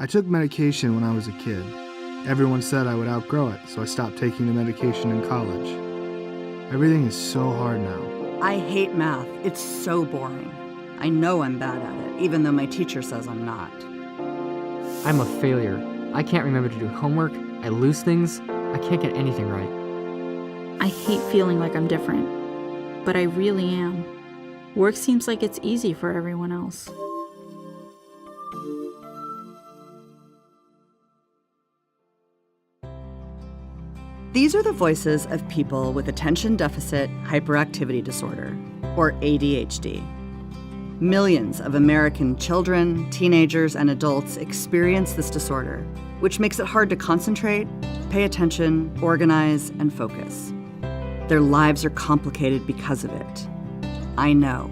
I took medication when I was a kid. Everyone said I would outgrow it, so I stopped taking the medication in college. Everything is so hard now. I hate math. It's so boring. I know I'm bad at it, even though my teacher says I'm not. I'm a failure. I can't remember to do homework, I lose things, I can't get anything right. I hate feeling like I'm different, but I really am. Work seems like it's easy for everyone else. These are the voices of people with attention deficit hyperactivity disorder, or ADHD. Millions of American children, teenagers, and adults experience this disorder, which makes it hard to concentrate, pay attention, organize, and focus. Their lives are complicated because of it. I know.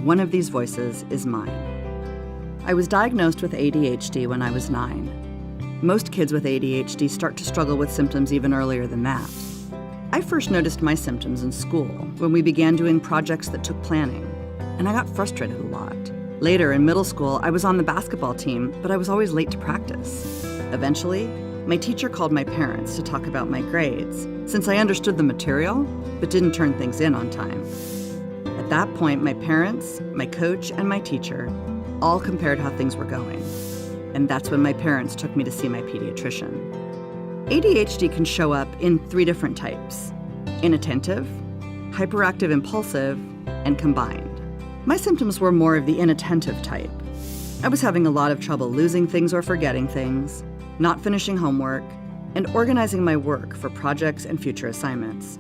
One of these voices is mine. I was diagnosed with ADHD when I was 9. Most kids with ADHD start to struggle with symptoms even earlier than that. I first noticed my symptoms in school when we began doing projects that took planning, and I got frustrated a lot. Later, in middle school, I was on the basketball team, but I was always late to practice. Eventually, my teacher called my parents to talk about my grades, since I understood the material, but didn't turn things in on time. At that point, my parents, my coach, and my teacher all compared how things were going. And that's when my parents took me to see my pediatrician. ADHD can show up in 3 different types: inattentive, hyperactive impulsive, and combined. My symptoms were more of the inattentive type. I was having a lot of trouble losing things or forgetting things, not finishing homework, and organizing my work for projects and future assignments.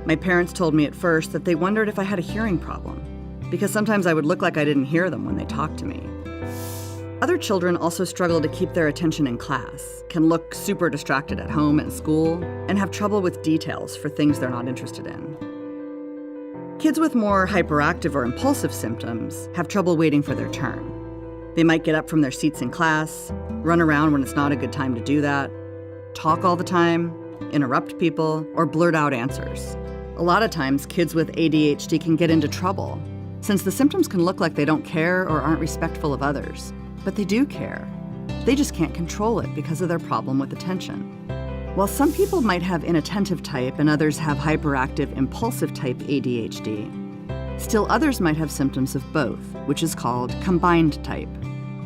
My parents told me at first that they wondered if I had a hearing problem, because sometimes I would look like I didn't hear them when they talked to me. Other children also struggle to keep their attention in class, can look super distracted at home and school, and have trouble with details for things they're not interested in. Kids with more hyperactive or impulsive symptoms have trouble waiting for their turn. They might get up from their seats in class, run around when it's not a good time to do that, talk all the time, interrupt people, or blurt out answers. A lot of times, kids with ADHD can get into trouble, since the symptoms can look like they don't care or aren't respectful of others. But they do care. They just can't control it because of their problem with attention. While some people might have inattentive type and others have hyperactive impulsive type ADHD, still others might have symptoms of both, which is called combined type.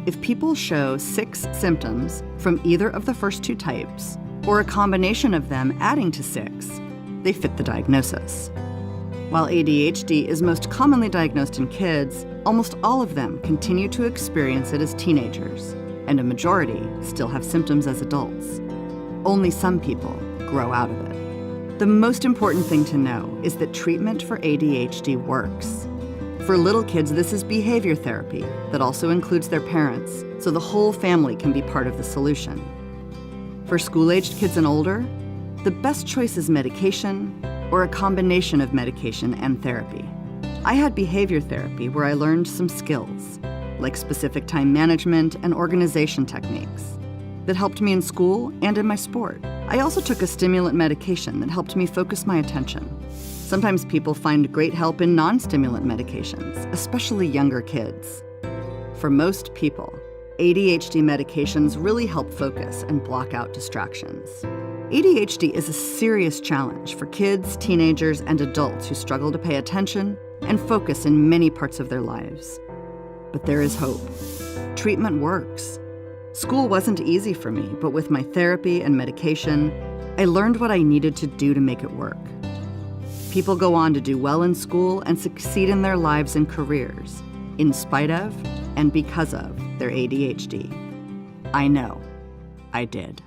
If people show 6 symptoms from either of the first 2 types, or a combination of them adding to 6, they fit the diagnosis. While ADHD is most commonly diagnosed in kids, almost all of them continue to experience it as teenagers, and a majority still have symptoms as adults. Only some people grow out of it. The most important thing to know is that treatment for ADHD works. For little kids, this is behavior therapy that also includes their parents, so the whole family can be part of the solution. For school-aged kids and older, the best choice is medication or a combination of medication and therapy. I had behavior therapy where I learned some skills, like specific time management and organization techniques, that helped me in school and in my sport. I also took a stimulant medication that helped me focus my attention. Sometimes people find great help in non-stimulant medications, especially younger kids. For most people, ADHD medications really help focus and block out distractions. ADHD is a serious challenge for kids, teenagers, and adults who struggle to pay attention and focus in many parts of their lives. But there is hope. Treatment works. School wasn't easy for me, but with my therapy and medication, I learned what I needed to do to make it work. People go on to do well in school and succeed in their lives and careers, in spite of and because of their ADHD. I know. I did.